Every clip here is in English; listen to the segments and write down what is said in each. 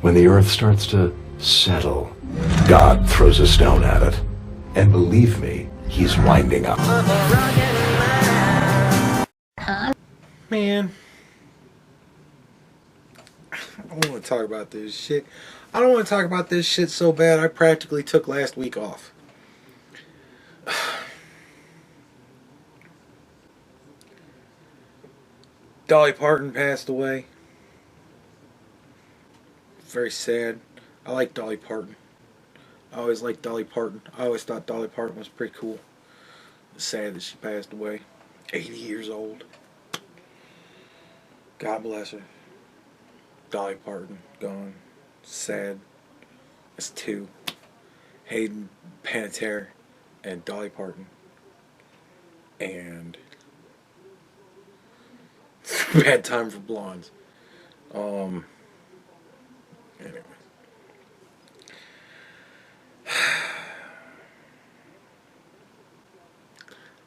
When the earth starts to settle, God throws a stone at it. And believe me, he's winding up. Man, I don't want to talk about this shit. I don't want to talk about this shit so bad I practically took last week off. Dolly Parton passed away. Very sad. I like Dolly Parton. I always liked Dolly Parton. I always thought Dolly Parton was pretty cool. It's sad that she passed away. 80 years old. God bless her. Dolly Parton gone. Sad. That's two. Hayden Panettiere and Dolly Parton. And Bad Time for Blondes. Anyway.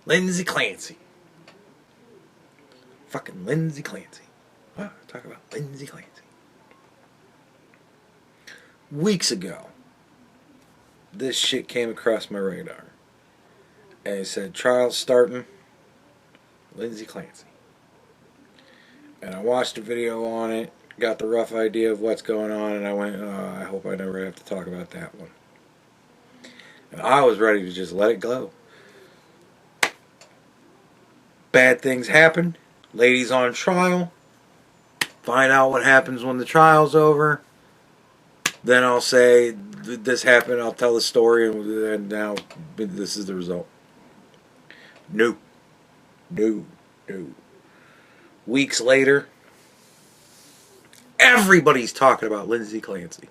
Lindsay Clancy. Fucking Lindsay Clancy. Wow, talk about Lindsay Clancy. Weeks ago, this shit came across my radar. And it said, trials starting, Lindsay Clancy. And I watched a video on it, got the rough idea of what's going on, and I went, oh, I hope I never have to talk about that one. And I was ready to just let it go. Bad things happen. Ladies on trial. Find out what happens when the trial's over. Then I'll say, this happened, I'll tell the story, and now this is the result. No. Weeks later, everybody's talking about Lindsay Clancy.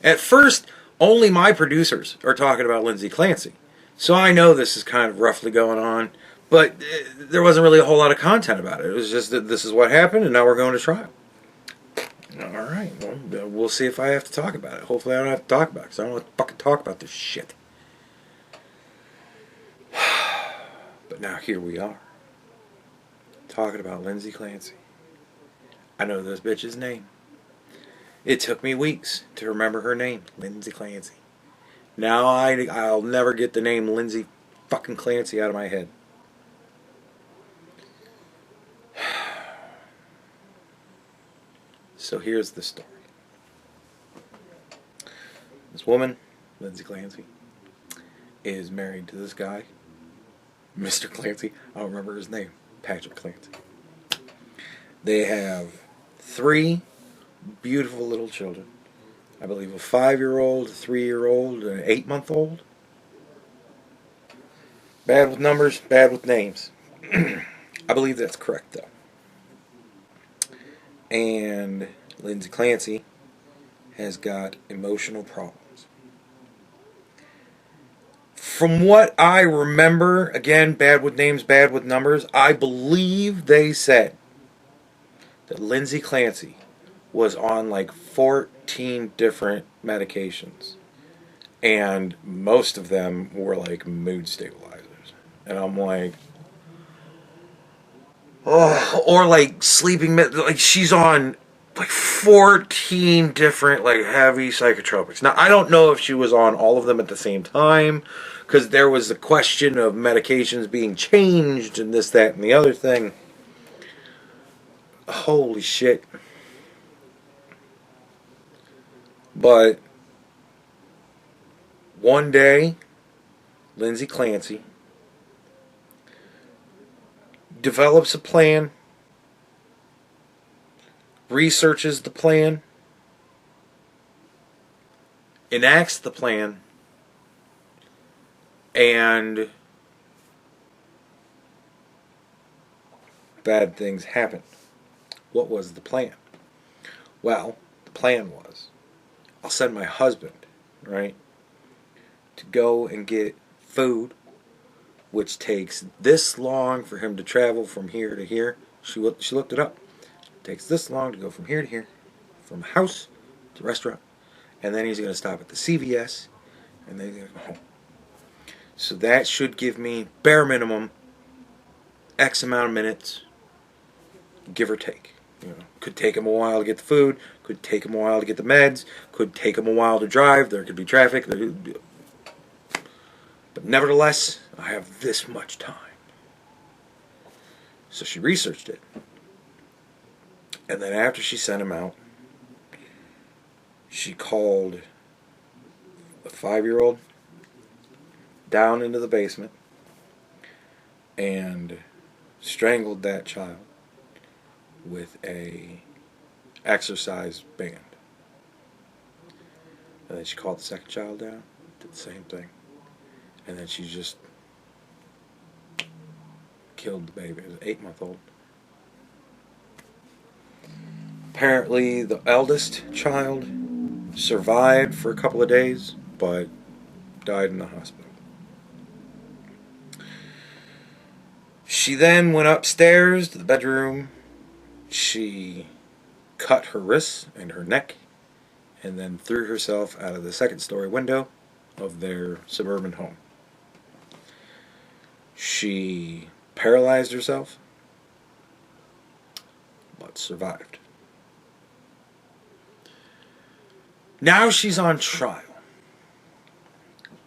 At first, only my producers are talking about Lindsay Clancy. So I know this is kind of roughly going on, but there wasn't really a whole lot of content about it. It was just that this is what happened, and now we're going to trial. Alright, well, we'll see if I have to talk about it. Hopefully I don't have to talk about it, because I don't want to fucking talk about this shit. But now here we are. Talking about Lindsay Clancy. I know this bitch's name. It took me weeks to remember her name. Lindsay Clancy. Now I'll never get the name Lindsay fucking Clancy out of my head. So here's the story. This woman, Lindsay Clancy, is married to this guy, Mr. Clancy. I don't remember his name. Patrick Clancy. They have 3 beautiful little children. I believe a 5-year-old, a 3-year-old, and an 8-month-old. Bad with numbers, bad with names. I believe that's correct, though. And Lindsay Clancy has got emotional problems. From what I remember, again, bad with names, bad with numbers, I believe they said that Lindsay Clancy was on like 14 different medications. And most of them were like mood stabilizers. And I'm like, oh, or like sleeping, like she's on like 14 different like heavy psychotropics. Now, I don't know if she was on all of them at the same time, because there was the question of medications being changed and this, that, and the other thing. Holy shit. But one day, Lindsay Clancy develops a plan, researches the plan, enacts the plan, and bad things happen. What was the plan? Well, the plan was, I'll send my husband, right, to go and get food, which takes this long for him to travel from here to here. She looked it up. It takes this long to go from here to here, from house to restaurant, and then he's going to stop at the CVS, and then he's going to go home. So that should give me, bare minimum, X amount of minutes, give or take. Could take him a while to get the food. Could take him a while to get the meds. Could take him a while to drive. There could be traffic. But nevertheless, I have this much time. So she researched it. And then after she sent him out, she called a 5-year-old down into the basement and strangled that child with a exercise band. And then she called the second child down, did the same thing. And then she just killed the baby. It was an 8-month-old. Apparently the eldest child survived for a couple of days, but died in the hospital. She then went upstairs to the bedroom. She cut her wrists and her neck, and then threw herself out of the second-story window of their suburban home. She paralyzed herself, but survived. Now she's on trial.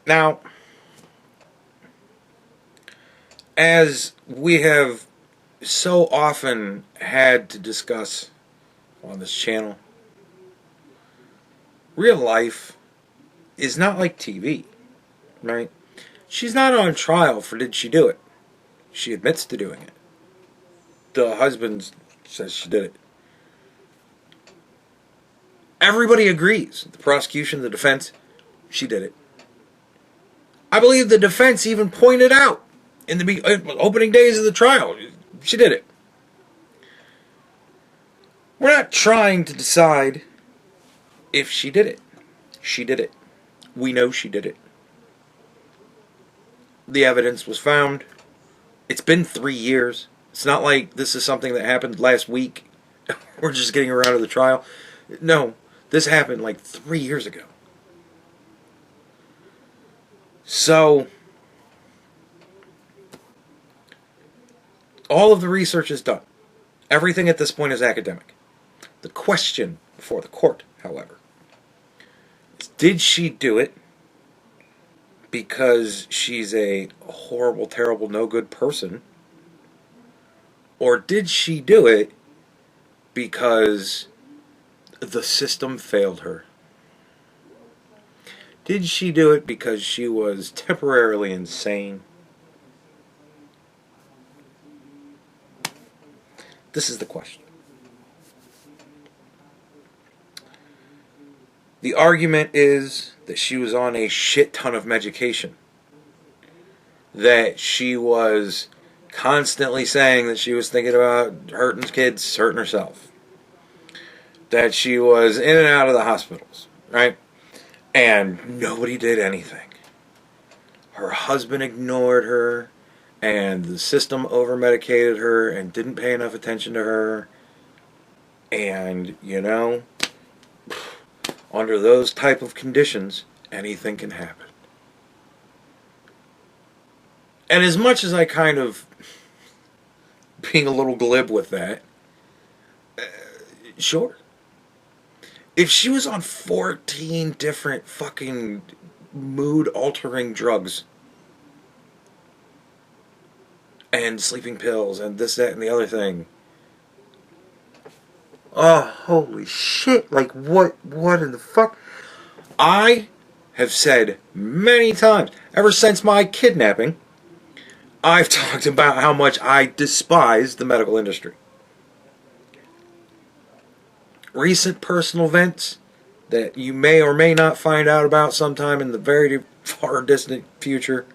Now, as we have so often had to discuss on this channel, real life is not like TV, right? She's not on trial for did she do it. She admits to doing it. The husband says she did it. Everybody agrees. The prosecution, the defense, she did it. I believe the defense even pointed out in the opening days of the trial, she did it. We're not trying to decide if she did it. She did it. We know she did it. The evidence was found. It's been 3 years. It's not like this is something that happened last week. We're just getting around to the trial. No, this happened like 3 years ago. So, all of the research is done. Everything at this point is academic. The question before the court, however, is did she do it because she's a horrible, terrible, no good person? Or did she do it because the system failed her? Did she do it because she was temporarily insane? This is the question. The argument is that she was on a shit ton of medication. That she was constantly saying that she was thinking about hurting kids, hurting herself. That she was in and out of the hospitals, right? And nobody did anything. Her husband ignored her, and the system over-medicated her and didn't pay enough attention to her. And, under those type of conditions, anything can happen. And as much as I kind of being a little glib with that, sure. If she was on 14 different fucking mood-altering drugs and sleeping pills and this, that, and the other thing, oh, holy shit, like what in the fuck? I have said many times, ever since my kidnapping, I've talked about how much I despise the medical industry. Recent personal events that you may or may not find out about sometime in the very far distant future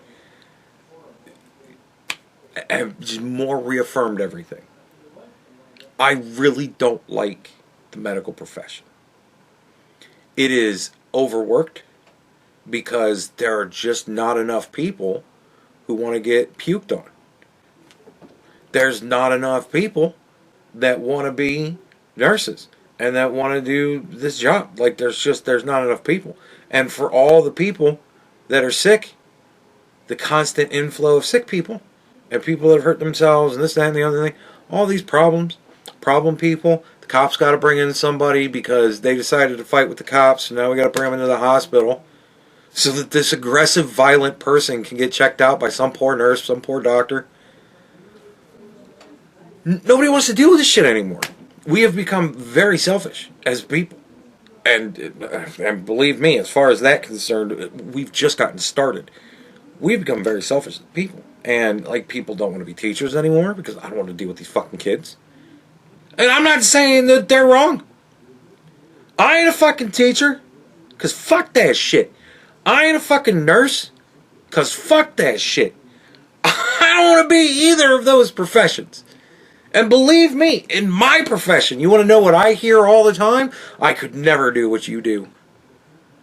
have just more reaffirmed everything. I really don't like the medical profession. It is overworked because there are just not enough people who want to get puked on. There's not enough people that want to be nurses and that want to do this job. Like, there's not enough people. And for all the people that are sick, the constant inflow of sick people and people that have hurt themselves and this, that, and the other thing, all these problem people Cops got to bring in somebody because they decided to fight with the cops, and now we got to bring them into the hospital so that this aggressive, violent person can get checked out by some poor nurse, some poor doctor. Nobody wants to deal with this shit anymore. We have become very selfish as people. And believe me, as far as that concerned, we've just gotten started. We've become very selfish as people. And, like, people don't want to be teachers anymore because I don't want to deal with these fucking kids. And I'm not saying that they're wrong. I ain't a fucking teacher, because fuck that shit. I ain't a fucking nurse, because fuck that shit. I don't want to be either of those professions. And believe me, in my profession, you want to know what I hear all the time? I could never do what you do.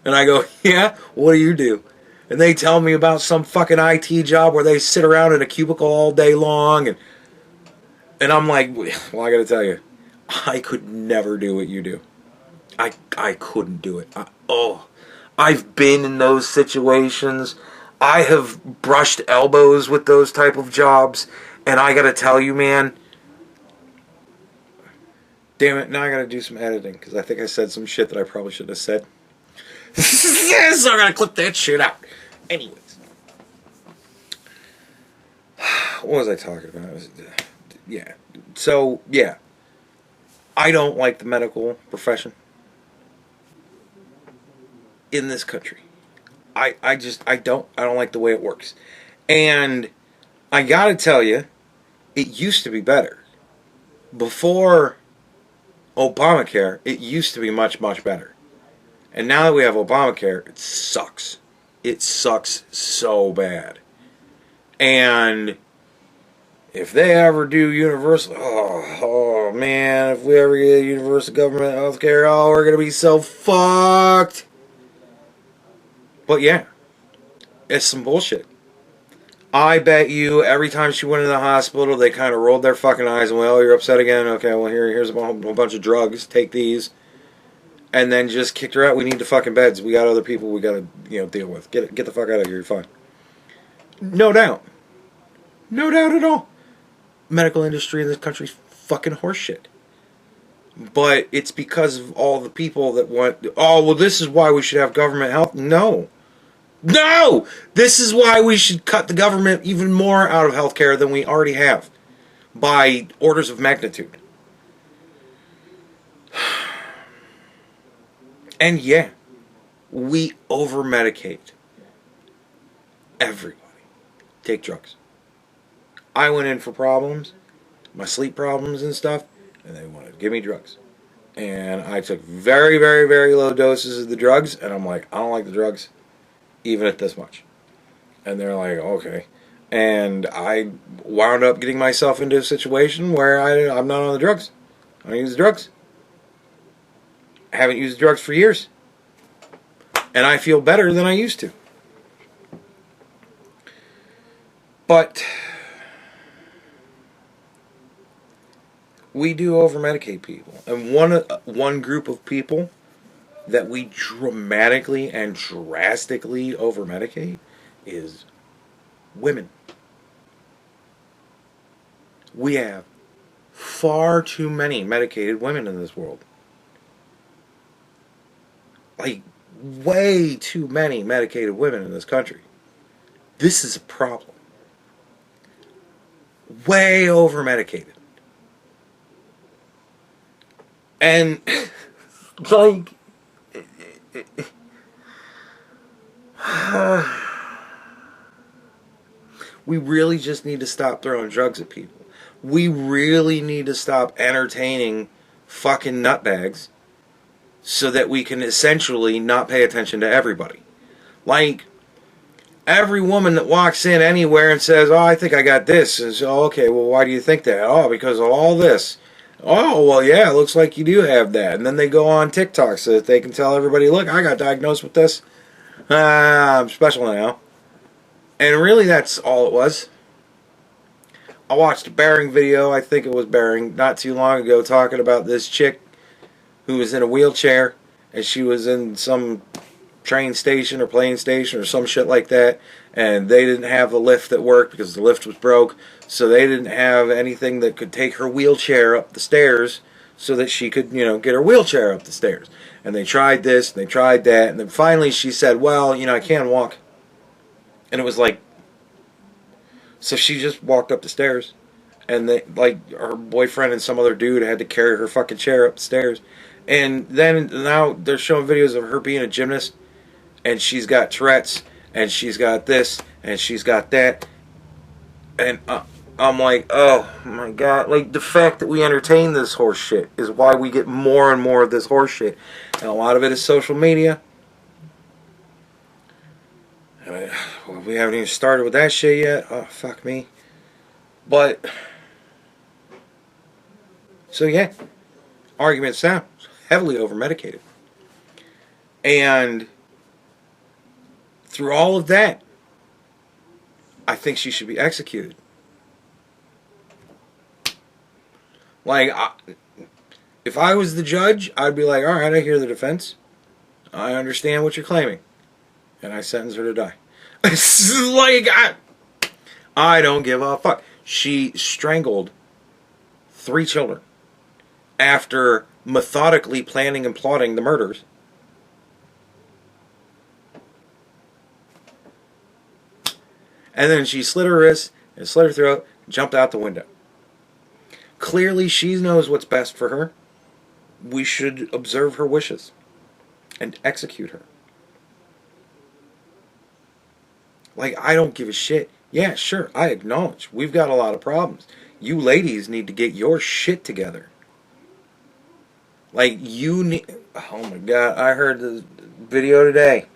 And I go, yeah, what do you do? And they tell me about some fucking IT job where they sit around in a cubicle all day long. And I'm like, well, I got to tell you, I could never do what you do. I couldn't do it. I've been in those situations. I have brushed elbows with those type of jobs. And I got to tell you, man, damn it, now I gotta do some editing, because I think I said some shit that I probably shouldn't have said. So I gotta clip that shit out. Anyways. What was I talking about? Yeah. So, yeah. I don't like the medical profession in this country. I don't like the way it works. And I gotta tell you, it used to be better. Before Obamacare, it used to be much, much better. And now that we have Obamacare, it sucks. It sucks so bad. And if they ever do universal, oh man, if we ever get universal government health care, oh, we're going to be so fucked. But yeah, it's some bullshit. I bet you every time she went into the hospital, they kind of rolled their fucking eyes and went, oh, you're upset again? Okay, well, here's a whole bunch of drugs. Take these. And then just kicked her out. We need the fucking beds. We got other people we got to deal with. Get the fuck out of here. You're fine. No doubt. No doubt at all. Medical industry in this country's fucking horseshit. But it's because of all the people that want, oh, well, this is why we should have government help. No. No! This is why we should cut the government even more out of healthcare than we already have. By orders of magnitude. And yeah, we over-medicate everybody. Take drugs. I went in for problems, my sleep problems and stuff, and they wanted to give me drugs. And I took very, very, very low doses of the drugs, and I'm like, I don't like the drugs. Even at this much. And they're like, okay. And I wound up getting myself into a situation where I'm not on the drugs. I don't use the drugs. I haven't used drugs for years. And I feel better than I used to. But we do over-medicate people. And one group of people that we dramatically and drastically over-medicate is women. We have far too many medicated women in this world. Like, way too many medicated women in this country. This is a problem. Way over-medicated. And, like, we really just need to stop throwing drugs at people. We really need to stop entertaining fucking nutbags so that we can essentially not pay attention to everybody. Like, every woman that walks in anywhere and says, oh, I think I got this, and so, okay, well, why do you think that? Oh, because of all this. Oh, well, yeah, it looks like you do have that. And then they go on TikTok so that they can tell everybody, look, I got diagnosed with this. I'm special now. And really, that's all it was. I watched a Bearing video, I think it was Bearing, not too long ago, talking about this chick who was in a wheelchair, and she was in some train station or plane station or some shit like that, and they didn't have a lift that worked because the lift was broke, so they didn't have anything that could take her wheelchair up the stairs, so that she could, get her wheelchair up the stairs. And they tried this, and they tried that, and then finally she said, well, I can't walk. And it was like, so she just walked up the stairs. And her boyfriend and some other dude had to carry her fucking chair up the stairs. And then now they're showing videos of her being a gymnast, and she's got Tourette's, and she's got this, and she's got that. And I'm like, oh my God. Like, the fact that we entertain this horse shit is why we get more and more of this horse shit. And a lot of it is social media. We haven't even started with that shit yet. Oh, fuck me. But, so yeah. Argument now, heavily over-medicated. And through all of that, I think she should be executed. Like, if I was the judge, I'd be like, alright, I hear the defense. I understand what you're claiming. And I sentence her to die. Like, I don't give a fuck. She strangled 3 children after methodically planning and plotting the murders. And then she slit her wrist and slit her throat and jumped out the window. Clearly she knows what's best for her. We should observe her wishes and execute her. Like, I don't give a shit. Yeah, sure, I acknowledge we've got a lot of problems. You ladies need to get your shit together. Like, you need... Oh my God, I heard the video today.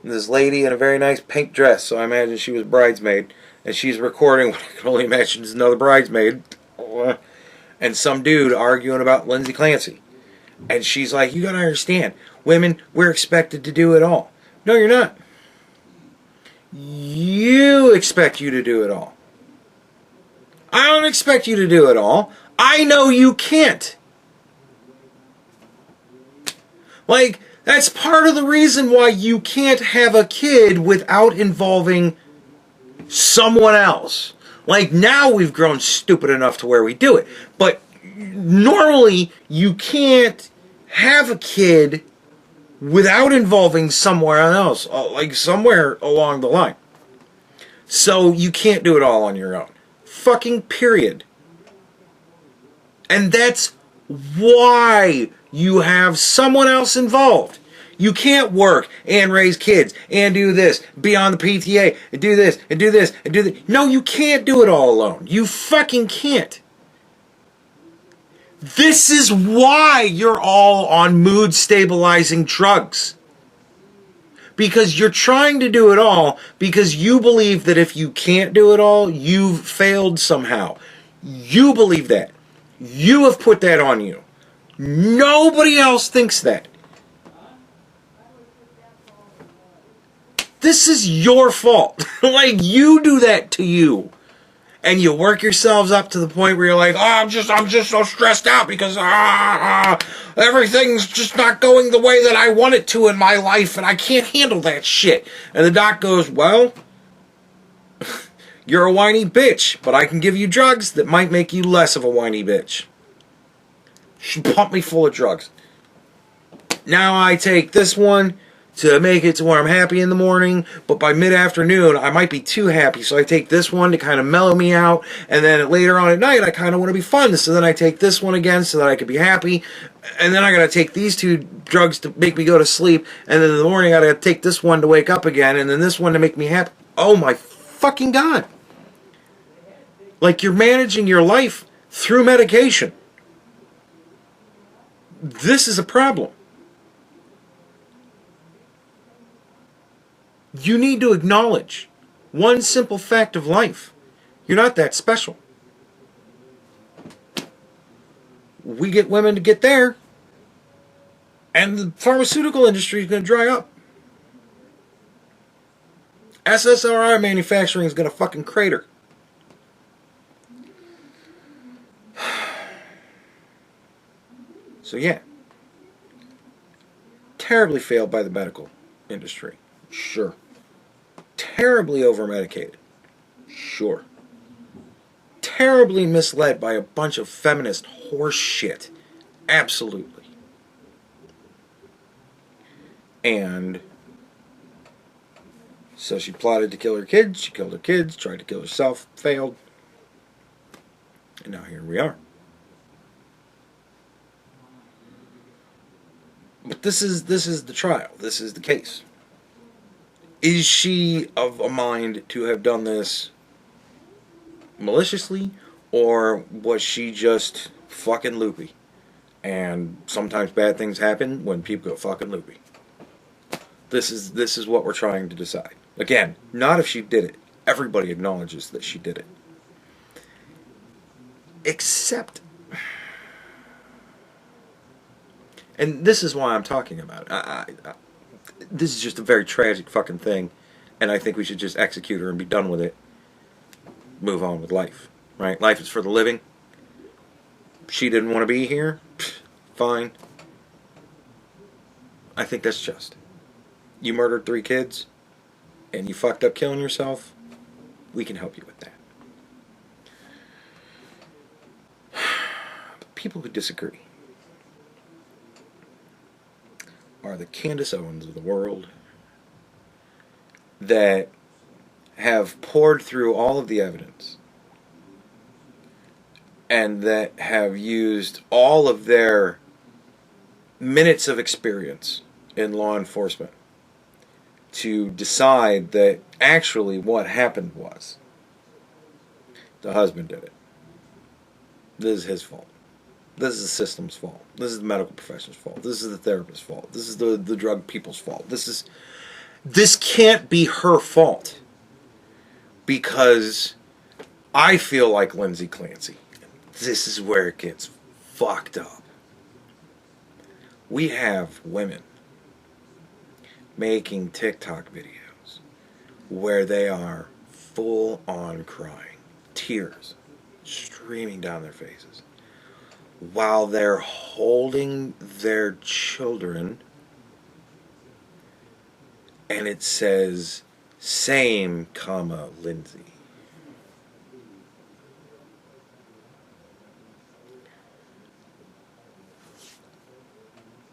This lady in a very nice pink dress, so I imagine she was a bridesmaid, and she's recording what I can only imagine is another bridesmaid, and some dude arguing about Lindsay Clancy. And she's like, you gotta understand, women, we're expected to do it all. No, you're not. You expect you to do it all. I don't expect you to do it all. I know you can't. Like, that's part of the reason why you can't have a kid without involving someone else. Like, now we've grown stupid enough to where we do it. But normally, you can't have a kid without involving somewhere else. Like, somewhere along the line. So, you can't do it all on your own. Fucking period. And that's why you have someone else involved. You can't work and raise kids and do this, be on the PTA and do this and do this and do that. No, you can't do it all alone. You fucking can't. This is why you're all on mood stabilizing drugs. Because you're trying to do it all because you believe that if you can't do it all, you've failed somehow. You believe that. You have put that on you. Nobody else thinks that. This is your fault. Like, you do that to you. And you work yourselves up to the point where you're like, oh, I'm just so stressed out because everything's just not going the way that I want it to in my life, and I can't handle that shit. And the doc goes, well, you're a whiny bitch, but I can give you drugs that might make you less of a whiny bitch. She pumped me full of drugs. Now I take this one to make it to where I'm happy in the morning, but by mid-afternoon I might be too happy, so I take this one to kind of mellow me out, and then later on at night I kind of want to be fun, so then I take this one again so that I could be happy, and then I gotta take these 2 drugs to make me go to sleep, and then in the morning I gotta take this one to wake up again, and then this one to make me happy. Oh my fucking God. Like, you're managing your life through medication. This is a problem. You need to acknowledge one simple fact of life. You're not that special. We get women to get there, and the pharmaceutical industry is going to dry up. SSRI manufacturing is going to fucking crater. So yeah. Terribly failed by the medical industry. Sure. Terribly over-medicated. Sure. Terribly misled by a bunch of feminist horse shit. Absolutely. And so she plotted to kill her kids. She killed her kids, tried to kill herself, failed. And now here we are. But this is the trial. This is the case. Is she of a mind to have done this maliciously, or was she just fucking loopy? And sometimes bad things happen when people go fucking loopy. This is what we're trying to decide. Again, not if she did it. Everybody acknowledges that she did it. Except, and this is why I'm talking about it. This is just a very tragic fucking thing, and I think we should just execute her and be done with it. Move on with life, right? Life is for the living. She didn't want to be here. Fine. I think that's just. You murdered 3 kids, and you fucked up killing yourself. We can help you with that. People who disagree are the Candace Owens of the world that have poured through all of the evidence and that have used all of their minutes of experience in law enforcement to decide that actually what happened was the husband did it. This is his fault. This is the system's fault. This is the medical profession's fault. This is the therapist's fault. This is the drug people's fault. This can't be her fault, because I feel like Lindsay Clancy. This is where it gets fucked up. We have women making TikTok videos where they are full on crying, tears streaming down their faces, while they're holding their children, and it says, same, comma, Lindsay.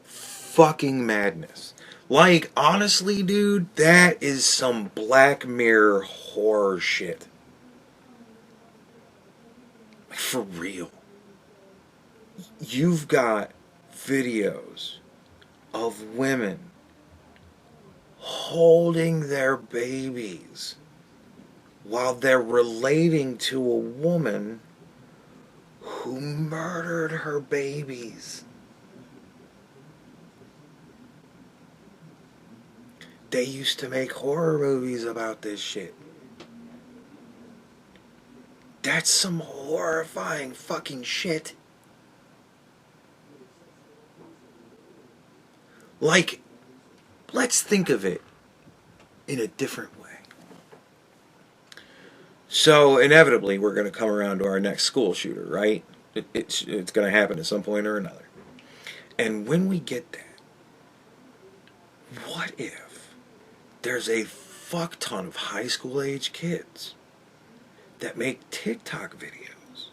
Fucking madness. Like, honestly, dude, that is some Black Mirror horror shit. Like, for real. You've got videos of women holding their babies while they're relating to a woman who murdered her babies. They used to make horror movies about this shit. That's some horrifying fucking shit. Like, let's think of it in a different way. So, inevitably, we're going to come around to our next school shooter, right? It's going to happen at some point or another. And when we get that, what if there's a fuck ton of high school age kids that make TikTok videos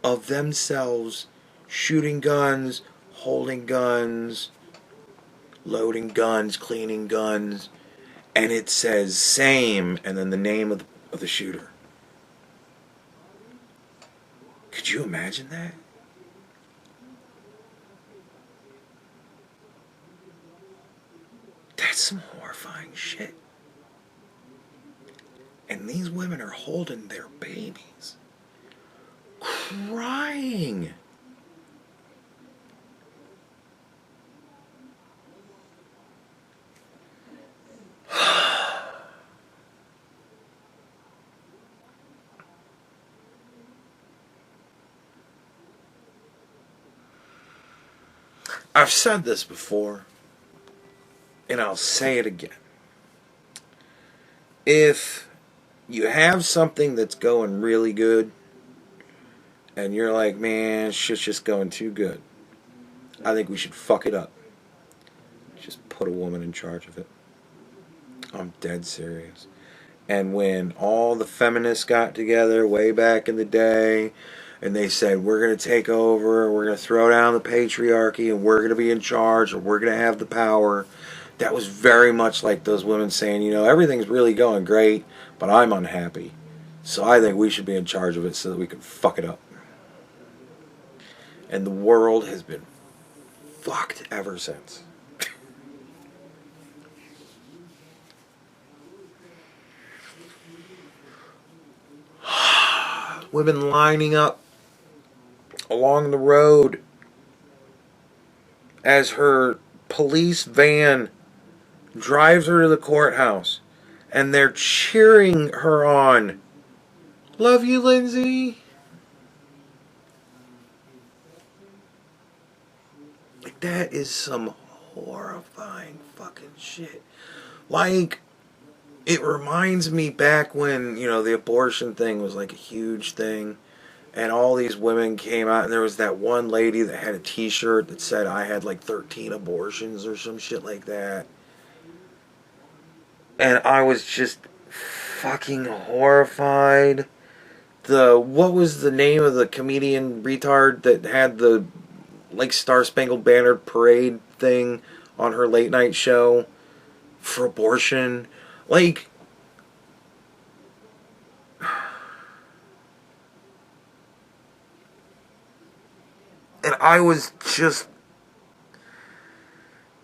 of themselves shooting guns, holding guns, loading guns, cleaning guns, and it says same and then the name of the shooter? Could you imagine that? That's some horrifying shit. And these women are holding their babies, crying. I've said this before, and I'll say it again. If you have something that's going really good, and you're like, man, shit's just going too good, I think we should fuck it up. Just put a woman in charge of it. I'm dead serious. And when all the feminists got together way back in the day, and they said, we're going to take over, we're going to throw down the patriarchy, and we're going to be in charge, or we're going to have the power. That was very much like those women saying, you know, everything's really going great, but I'm unhappy. So I think we should be in charge of it so that we can fuck it up. And the world has been fucked ever since. Women lining up along the road as her police van drives her to the courthouse, and they're cheering her on. Love you, Lindsay. Like, that is some horrifying fucking shit. Like, it reminds me back when, you know, the abortion thing was like a huge thing, and all these women came out, and there was that one lady that had a t-shirt that said I had like 13 abortions or some shit like that. And I was just fucking horrified. What was the name of the comedian retard that had the like Star Spangled Banner parade thing on her late night show for abortion? Like, and I was just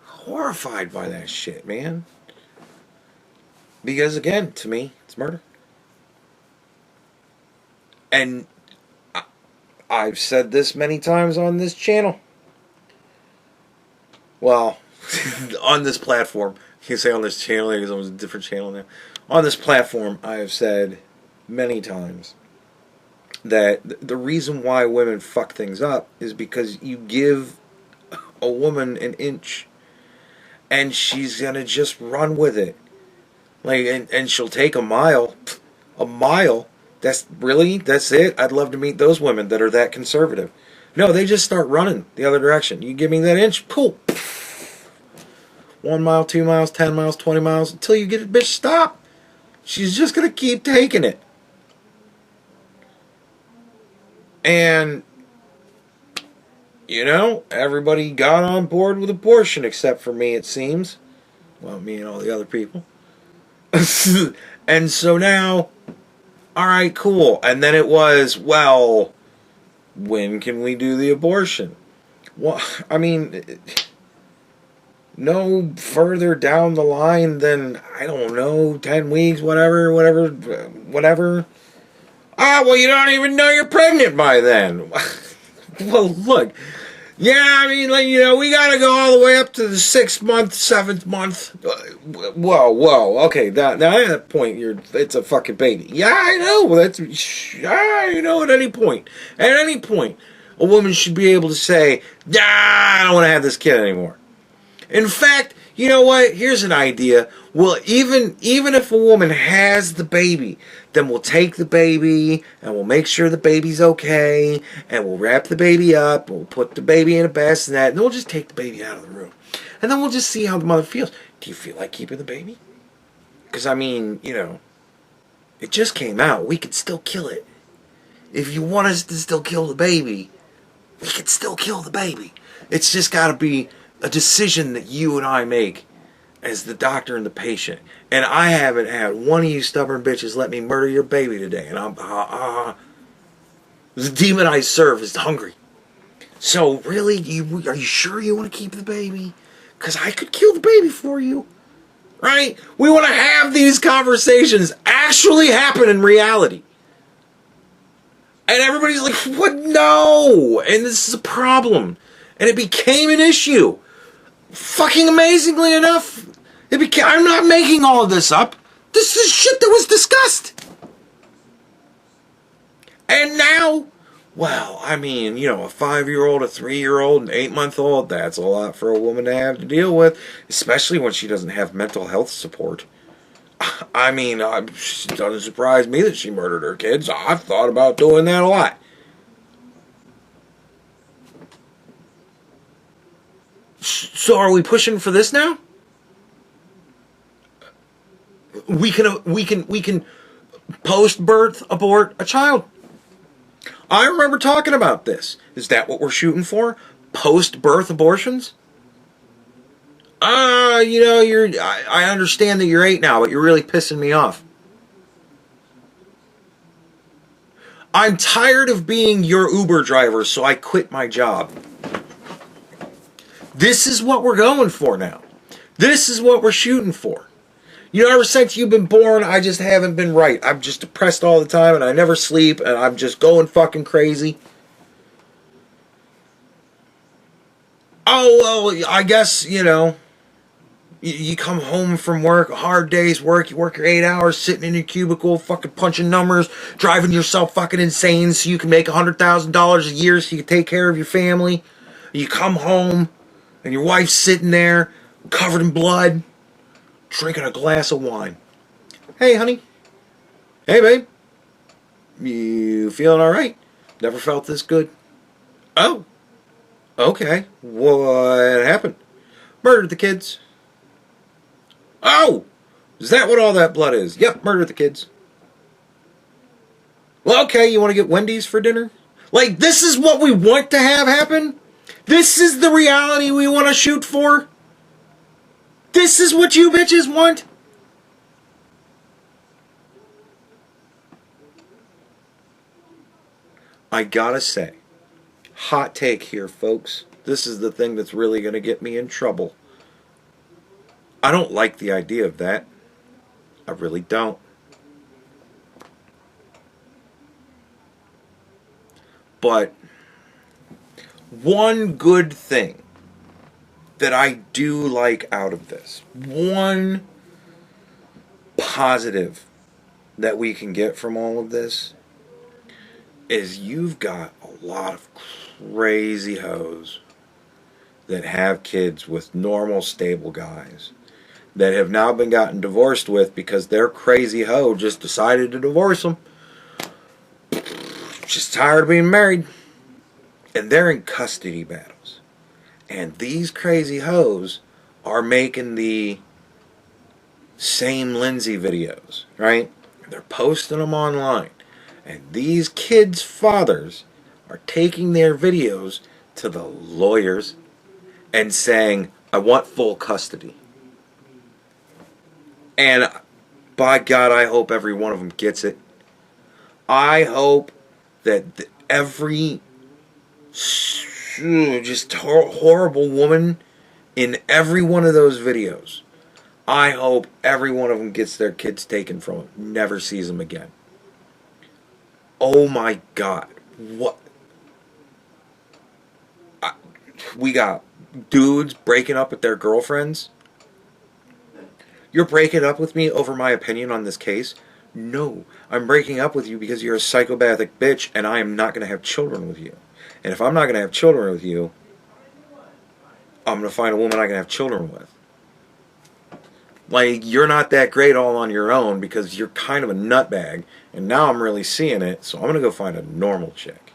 horrified by that shit, man. Because again, to me, it's murder. And I've said this many times on this channel. Well, on this platform. You can say on this channel because I'm on a different channel now. On this platform, I have said many times that the reason why women fuck things up is because you give a woman an inch and she's going to just run with it. Like, and she'll take a mile. A mile? That's it? I'd love to meet those women that are that conservative. No, they just start running the other direction. You give me that inch, cool. 1 mile, 2 miles, 10 miles, 20 miles, until you get a bitch stop. She's just going to keep taking it. And, you know, everybody got on board with abortion except for me, it seems. Well, me and all the other people. And so now, alright, cool. And then it was, well, when can we do the abortion? Well, I mean, no further down the line than, I don't know, 10 weeks, whatever. Ah, well, you don't even know you're pregnant by then. Well, look. Yeah, I mean, like, you know, we gotta go all the way up to the 6th month, 7th month. Whoa, okay, now at that point, it's a fucking baby. Yeah, I know, you know, at any point, a woman should be able to say, I don't want to have this kid anymore. In fact, you know what, here's an idea. Well, even if a woman has the baby, then we'll take the baby, and we'll make sure the baby's okay, and we'll wrap the baby up, and we'll put the baby in a bassinet, and then we'll just take the baby out of the room. And then we'll just see how the mother feels. Do you feel like keeping the baby? Because, I mean, you know, it just came out. We could still kill it. If you want us to still kill the baby, we could still kill the baby. It's just got to be a decision that you and I make as the doctor and the patient. And I haven't had one of you stubborn bitches let me murder your baby today. And the demon I serve is hungry. So really, are you sure you want to keep the baby? Because I could kill the baby for you. Right? We want to have these conversations actually happen in reality. And everybody's like, what? No! And this is a problem. And it became an issue. Fucking amazingly enough, I'm not making all of this up. This is shit that was discussed. And now, well, I mean, you know, a 5-year-old, a 3-year-old, an 8-month-old, that's a lot for a woman to have to deal with, especially when she doesn't have mental health support. I mean, it doesn't surprise me that she murdered her kids. I've thought about doing that a lot. So are we pushing for this now? We can post-birth abort a child. I remember talking about this. Is that what we're shooting for? Post-birth abortions? I understand that you're 8 now, but you're really pissing me off. I'm tired of being your Uber driver, so I quit my job. This is what we're going for now. This is what we're shooting for. You know, ever since you've been born, I just haven't been right. I'm just depressed all the time, and I never sleep, and I'm just going fucking crazy. Oh, well, I guess, you come home from work, a hard day's work, you work your 8 hours, sitting in your cubicle, fucking punching numbers, driving yourself fucking insane so you can make $100,000 a year so you can take care of your family. You come home, and your wife's sitting there, covered in blood, drinking a glass of wine. Hey, honey. Hey, babe. You feeling alright? Never felt this good. Oh. Okay. What happened? Murdered the kids. Oh! Is that what all that blood is? Yep, murdered the kids. Well, okay, you want to get Wendy's for dinner? Like, this is what we want to have happen? This is the reality we want to shoot for? This is what you bitches want? I gotta say, hot take here, folks. This is the thing that's really going to get me in trouble. I don't like the idea of that. I really don't. But one good thing that I do like out of this, one positive that we can get from all of this, is you've got a lot of crazy hoes that have kids with normal, stable guys that have now been gotten divorced with because their crazy hoe just decided to divorce them. Just tired of being married. And they're in custody battles. And these crazy hoes are making the same Lindsay videos, right? They're posting them online. And these kids' fathers are taking their videos to the lawyers and saying, I want full custody. And by God, I hope every one of them gets it. I hope that every just horrible woman in every one of those videos, I hope every one of them gets their kids taken from them, never sees them again. Oh my God. What? We got dudes breaking up with their girlfriends. You're breaking up with me over my opinion on this case? No. I'm breaking up with you because you're a psychopathic bitch and I am not going to have children with you. And if I'm not going to have children with you, I'm going to find a woman I can have children with. Like, you're not that great all on your own because you're kind of a nutbag. And now I'm really seeing it, so I'm going to go find a normal chick.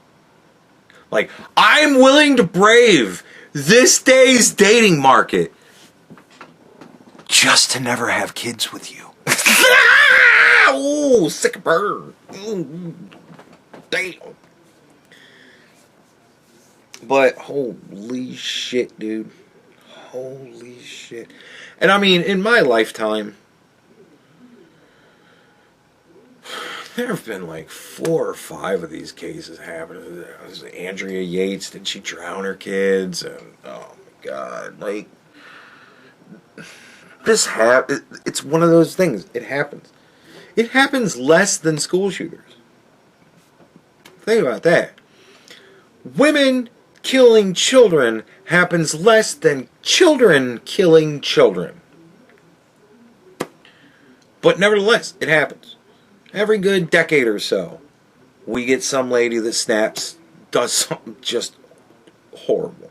Like, I'm willing to brave this day's dating market just to never have kids with you. Ooh, sick bird. Ooh, damn. But holy shit, dude. Holy shit. And I mean, in my lifetime, there have been like 4 or 5 of these cases happening. There was Andrea Yates, did she drown her kids? And oh my God, like, it's one of those things. It happens. It happens less than school shooters. Think about that. Women killing children happens less than children killing children. But nevertheless, it happens. Every good decade or so, we get some lady that snaps, does something just horrible.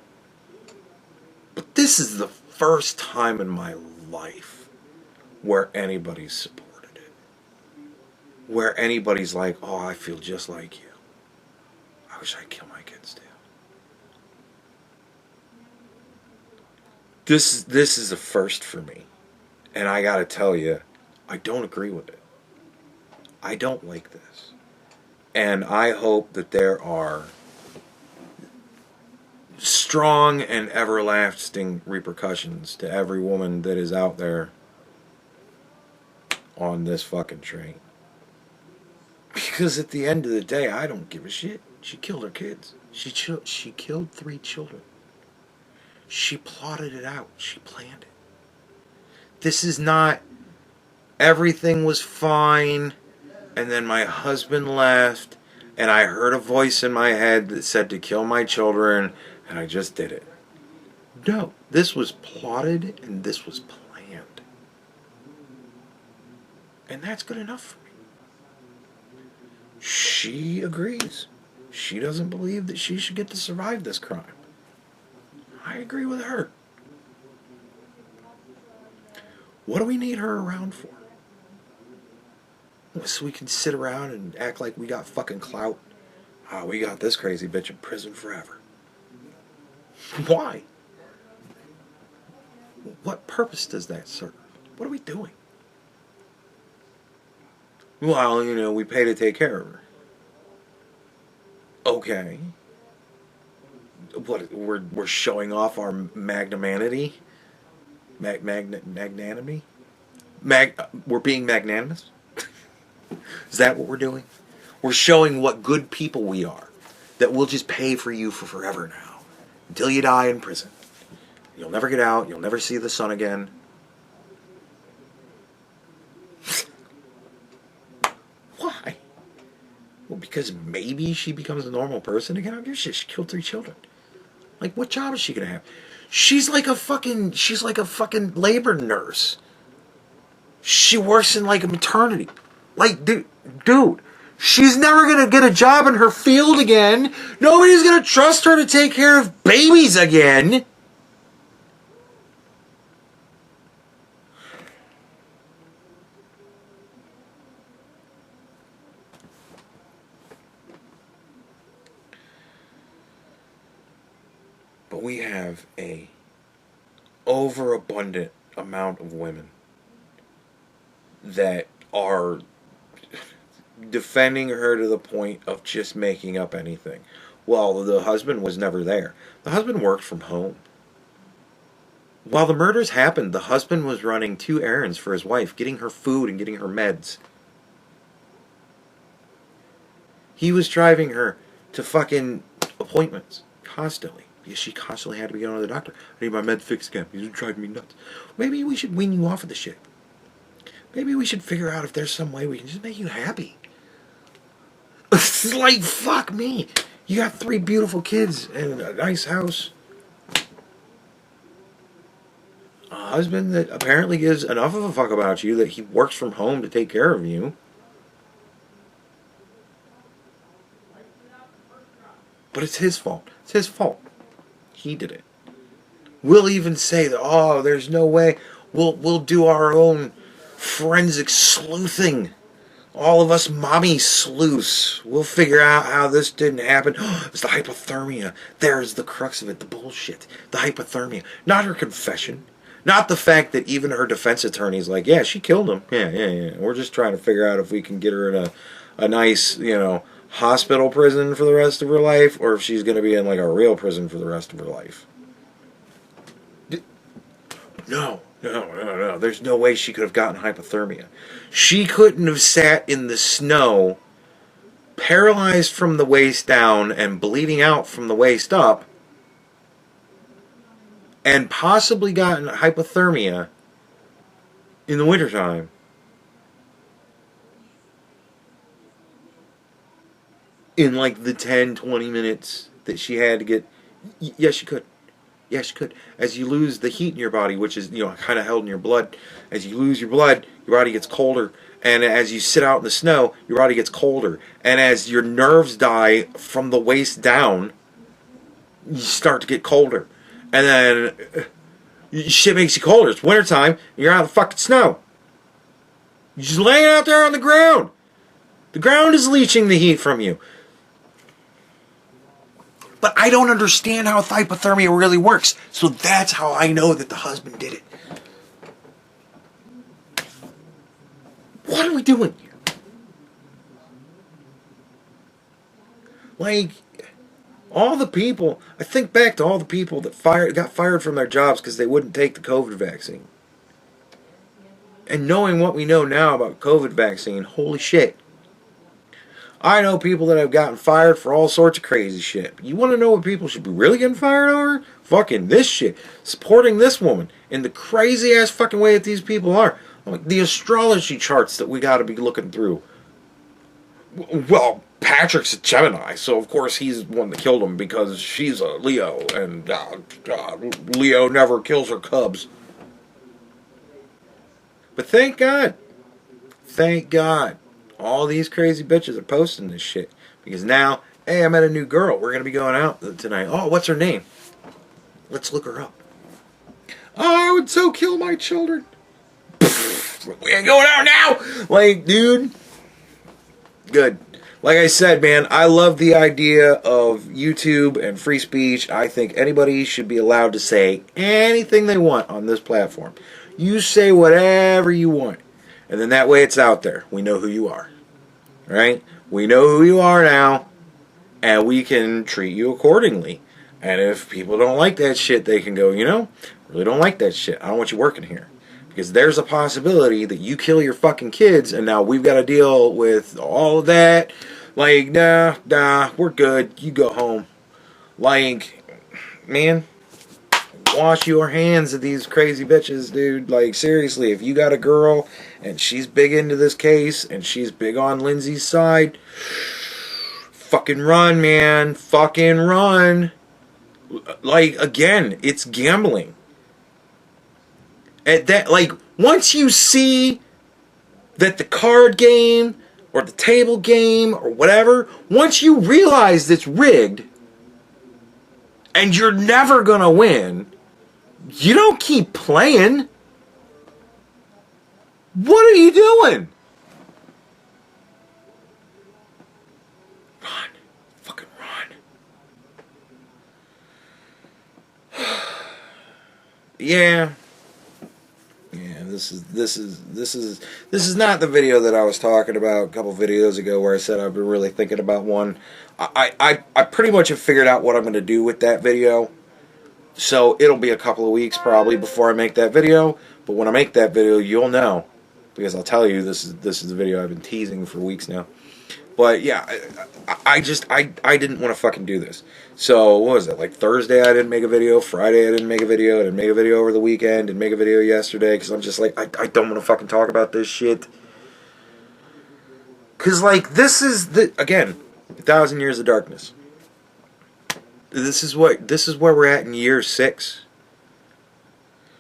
But this is the first time in my life where anybody's supported it. Where anybody's like, oh, I feel just like you. I wish I'd kill my kids too. This is a first for me. And I gotta tell you, I don't agree with it. I don't like this. And I hope that there are strong and everlasting repercussions to every woman that is out there on this fucking train. Because at the end of the day, I don't give a shit. She killed her kids. She killed 3 children. She plotted it out. She planned it. This is not everything was fine and then my husband left and I heard a voice in my head that said to kill my children and I just did it. No, this was plotted and this was planned. And that's good enough for me. She agrees. She doesn't believe that she should get to survive this crime. I agree with her. What do we need her around for? So we can sit around and act like we got fucking clout? Oh, we got this crazy bitch in prison forever. Why? What purpose does that serve? What are we doing? Well, you know, we pay to take care of her. Okay. What, we're showing off our magnanimity? Magnanimity? We're being magnanimous? Is that what we're doing? We're showing what good people we are. That we'll just pay for you for forever now. Until you die in prison. You'll never get out. You'll never see the sun again. Why? Well, because maybe she becomes a normal person again. I don't give a shit. She killed 3 children. Like, what job is she gonna have? She's like a fucking labor nurse. She works in like a maternity. Like, dude, she's never gonna get a job in her field again. Nobody's gonna trust her to take care of babies again. But we have a overabundant amount of women that are defending her to the point of just making up anything. Well, the husband was never there. The husband worked from home. While the murders happened, the husband was running 2 errands for his wife, getting her food and getting her meds. He was driving her to fucking appointments constantly. Because she constantly had to be going to the doctor. I need my med fixed again. He's driving me nuts. Maybe we should wean you off of the shit. Maybe we should figure out if there's some way we can just make you happy. It's like, fuck me. You got 3 beautiful kids and a nice house. A husband that apparently gives enough of a fuck about you that he works from home to take care of you. But it's his fault. It's his fault. He did it. We'll even say that, oh, there's no way. We'll do our own forensic sleuthing. All of us mommy sleuths. We'll figure out how this didn't happen. It's the hypothermia. There's the crux of it. The bullshit. The hypothermia. Not her confession. Not the fact that even her defense attorney's like, yeah, she killed him. Yeah. We're just trying to figure out if we can get her in a nice, hospital prison for the rest of her life, or if she's going to be in like a real prison for the rest of her life. No. There's no way she could have gotten hypothermia. She couldn't have sat in the snow, paralyzed from the waist down and bleeding out from the waist up, and possibly gotten hypothermia in the wintertime. In like the 10-20 minutes that she had to get. Yes, she could. Yes, you could. As you lose the heat in your body, which is, kind of held in your blood, as you lose your blood, your body gets colder. And as you sit out in the snow, your body gets colder. And as your nerves die from the waist down, you start to get colder. And then shit makes you colder. It's wintertime, and you're out of the fucking snow. You're just laying out there on the ground. The ground is leaching the heat from you. But I don't understand how hypothermia really works. So that's how I know that the husband did it. What are we doing here? Like, all the people, I think back to all the people that got fired from their jobs because they wouldn't take the COVID vaccine. And knowing what we know now about COVID vaccine, holy shit. I know people that have gotten fired for all sorts of crazy shit. You want to know what people should be really getting fired over? Fucking this shit. Supporting this woman in the crazy ass fucking way that these people are. Like the astrology charts that we got to be looking through. Well, Patrick's a Gemini, so of course he's the one that killed him because she's a Leo, and Leo never kills her cubs. But thank God, all these crazy bitches are posting this shit. Because now, hey, I met a new girl. We're going to be going out tonight. Oh, what's her name? Let's look her up. Oh, I would so kill my children. We ain't going out now. Like, dude. Good. Like I said, man, I love the idea of YouTube and free speech. I think anybody should be allowed to say anything they want on this platform. You say whatever you want. And then that way it's out there. We know who you are. Right? We know who you are now. And we can treat you accordingly. And if people don't like that shit, they can go, you know, really don't like that shit. I don't want you working here. Because there's a possibility that you kill your fucking kids and now we've got to deal with all of that. Like, nah, we're good. You go home. Like, man, wash your hands of these crazy bitches, dude. Like, seriously, if you got a girl and she's big into this case and she's big on Lindsay's side, fucking run, man. Fucking run. Like, again, it's gambling. And that, like, once you see that the card game or the table game or whatever, once you realize it's rigged and you're never gonna win, you don't keep playing. What are you doing? Run. Fucking run. Yeah. Yeah, this is not the video that I was talking about a couple videos ago where I said I've been really thinking about one. I pretty much have figured out what I'm going to do with that video. So it'll be a couple of weeks probably before I make that video. But when I make that video, you'll know. Because I'll tell you, this is the video I've been teasing for weeks now. But yeah, I didn't want to fucking do this. So what was it? Like Thursday I didn't make a video. Friday I didn't make a video. I didn't make a video over the weekend. Didn't make a video yesterday because I'm just like I don't want to fucking talk about this shit. Because like this is again 1,000 Years of Darkness. This is where we're at in year 6.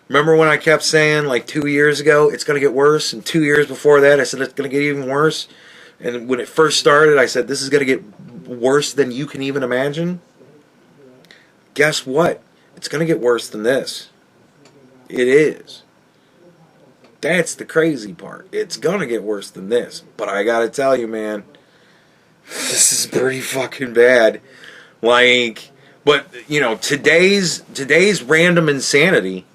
Remember when I kept saying like 2 years ago it's gonna get worse, and 2 years before that I said it's gonna get even worse. And when it first started, I said, this is going to get worse than you can even imagine. Guess what? It's going to get worse than this. It is. That's the crazy part. It's going to get worse than this. But I got to tell you, man, this is pretty fucking bad. Like, but, you know, today's random insanity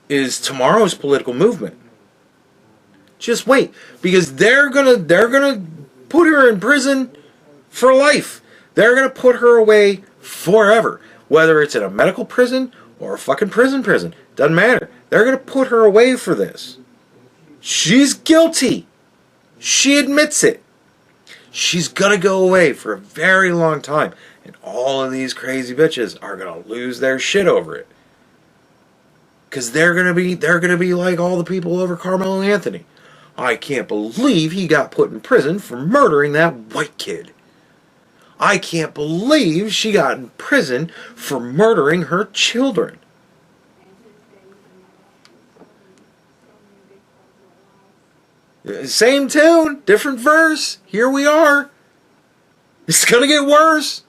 is tomorrow's political movement. Just wait, because they're gonna put her in prison for life. They're gonna put her away forever. Whether it's in a medical prison or a fucking prison, doesn't matter. They're gonna put her away for this. She's guilty. She admits it. She's gonna go away for a very long time, and all of these crazy bitches are gonna lose their shit over it. Cause they're gonna be like all the people over Carmelo Anthony. I can't believe he got put in prison for murdering that white kid. I can't believe she got in prison for murdering her children. Same tune, different verse. Here we are. It's gonna get worse.